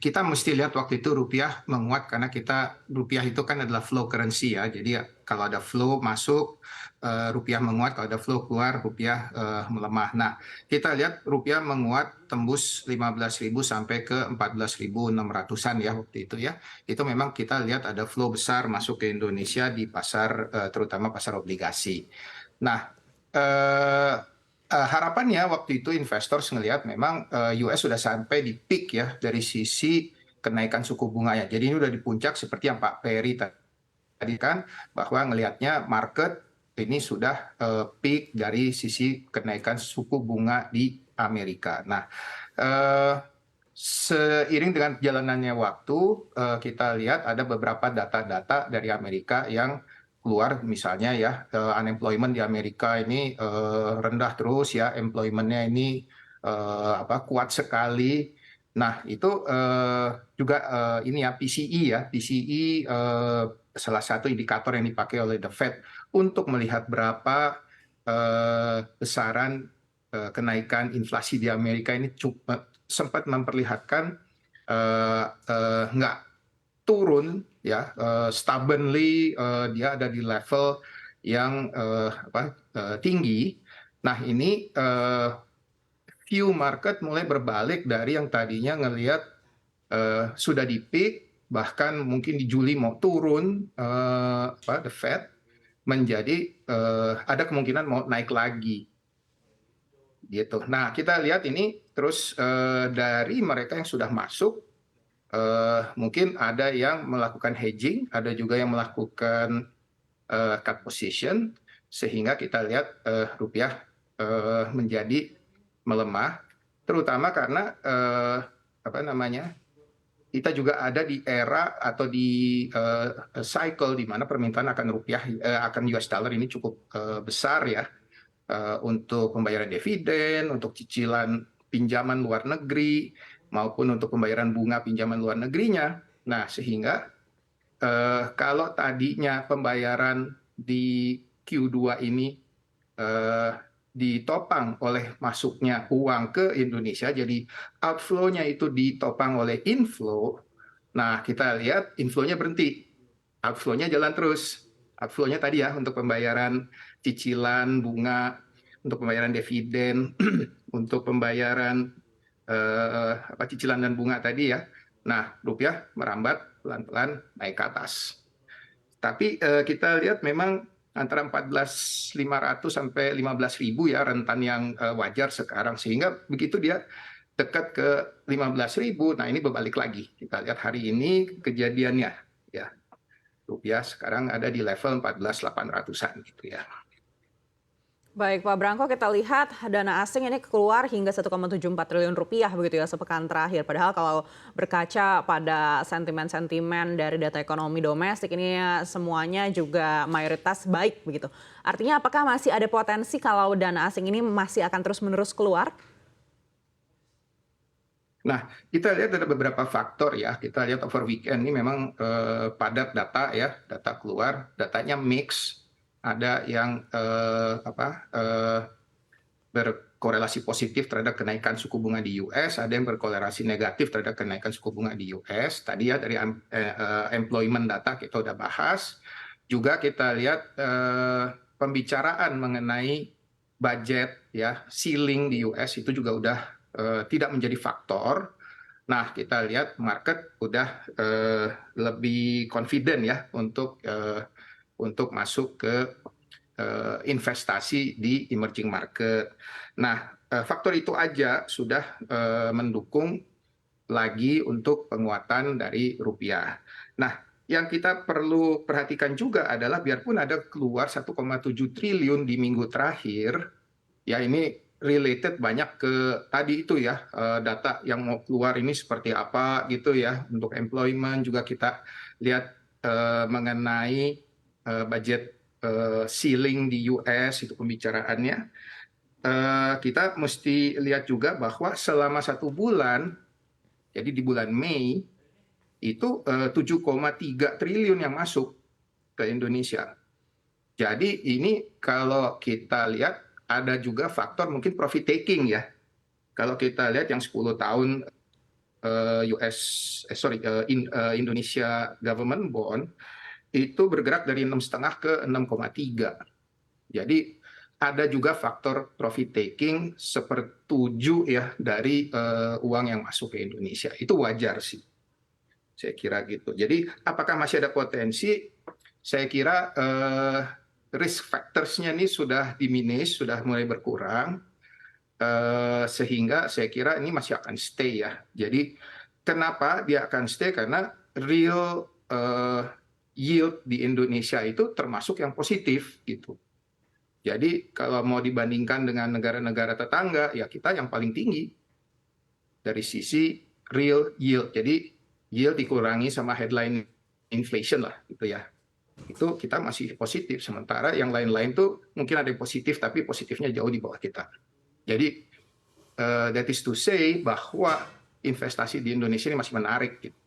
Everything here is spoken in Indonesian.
kita mesti lihat waktu itu rupiah menguat karena rupiah itu kan adalah flow currency ya. Jadi ya, kalau ada flow masuk rupiah menguat, kalau ada flow keluar rupiah melemah. Nah, kita lihat rupiah menguat tembus 15.000 sampai ke 14.600-an ya waktu itu ya. Itu memang kita lihat ada flow besar masuk ke Indonesia di pasar terutama pasar obligasi. Nah, eh, harapannya waktu itu investor ngelihat memang US sudah sampai di peak ya dari sisi kenaikan suku bunganya. Jadi ini udah di puncak seperti yang Pak Peri tadi kan bahwa ngelihatnya market ini sudah peak dari sisi kenaikan suku bunga di Amerika. Nah, eh, seiring dengan jalanannya waktu, kita lihat ada beberapa data-data dari Amerika yang keluar, misalnya ya, unemployment di Amerika ini rendah terus ya, employment-nya ini kuat sekali. Nah, itu juga ini ya, PCE ya, PCE salah satu indikator yang dipakai oleh The Fed untuk melihat berapa besaran kenaikan inflasi di Amerika ini sempat memperlihatkan nggak turun ya, stubbornly dia ada di level yang tinggi. Nah, ini view market mulai berbalik dari yang tadinya ngelihat sudah di peak, bahkan mungkin di Juli mau turun, the Fed menjadi ada kemungkinan mau naik lagi gitu. Nah, kita lihat ini terus dari mereka yang sudah masuk, mungkin ada yang melakukan hedging, ada juga yang melakukan cut position, sehingga kita lihat rupiah menjadi melemah, terutama karena apa namanya, kita juga ada di era atau di cycle di mana permintaan akan rupiah akan US dollar ini cukup besar ya, untuk pembayaran dividen, untuk cicilan pinjaman luar negeri, maupun untuk pembayaran bunga pinjaman luar negerinya. Nah, sehingga kalau tadinya pembayaran di Q2 ini eh, ditopang oleh masuknya uang ke Indonesia, jadi outflow-nya itu ditopang oleh inflow. Nah, kita lihat inflow-nya berhenti, outflow-nya jalan terus. Outflow-nya tadi ya untuk pembayaran cicilan bunga, untuk pembayaran dividen, untuk pembayaran cicilan dan bunga tadi ya. Nah, rupiah merambat pelan-pelan naik ke atas. Tapi kita lihat memang antara 14.500 sampai 15.000 ya rentan yang wajar sekarang, sehingga begitu dia dekat ke 15.000, nah ini berbalik lagi. Kita lihat hari ini kejadiannya ya. Rupiah sekarang ada di level 14.800-an gitu ya. Baik Pak Branko, kita lihat dana asing ini keluar hingga 1,74 triliun rupiah begitu ya sepekan terakhir. Padahal kalau berkaca pada sentimen-sentimen dari data ekonomi domestik ini semuanya juga mayoritas baik begitu. Artinya apakah masih ada potensi kalau dana asing ini masih akan terus-menerus keluar? Nah, kita lihat ada beberapa faktor ya. Kita lihat over weekend ini memang padat data ya, data keluar, datanya mix. Ada yang berkorelasi positif terhadap kenaikan suku bunga di US, ada yang berkorelasi negatif terhadap kenaikan suku bunga di US. Tadi ya dari employment data kita udah bahas. Juga kita lihat pembicaraan mengenai budget ya, ceiling di US itu juga udah tidak menjadi faktor. Nah, kita lihat market udah lebih confident ya untuk masuk ke investasi di emerging market. Nah, faktor itu aja sudah mendukung lagi untuk penguatan dari rupiah. Nah, yang kita perlu perhatikan juga adalah biarpun ada keluar 1,7 triliun di minggu terakhir, ya ini related banyak ke tadi itu ya, data yang mau keluar ini seperti apa gitu ya. Untuk employment juga kita lihat mengenai budget ceiling di US itu pembicaraannya. Kita mesti lihat juga bahwa selama 1 bulan, jadi di bulan Mei itu 7,3 triliun yang masuk ke Indonesia. Jadi ini kalau kita lihat ada juga faktor mungkin profit taking ya. Kalau kita lihat yang 10 tahun Indonesia government bond itu bergerak dari 6,5 ke 6,3. Jadi ada juga faktor profit taking sepertujuh ya dari uang yang masuk ke Indonesia. Itu wajar sih, saya kira gitu. Jadi apakah masih ada potensi? Saya kira risk factors-nya ini sudah diminish, sudah mulai berkurang, sehingga saya kira ini masih akan stay ya. Jadi kenapa dia akan stay? Karena real yield di Indonesia itu termasuk yang positif gitu. Jadi kalau mau dibandingkan dengan negara-negara tetangga, ya kita yang paling tinggi dari sisi real yield. Jadi yield dikurangi sama headline inflation lah gitu ya. Itu kita masih positif. Sementara yang lain-lain tuh mungkin ada yang positif, tapi positifnya jauh di bawah kita. Jadi that is to say bahwa investasi di Indonesia ini masih menarik gitu.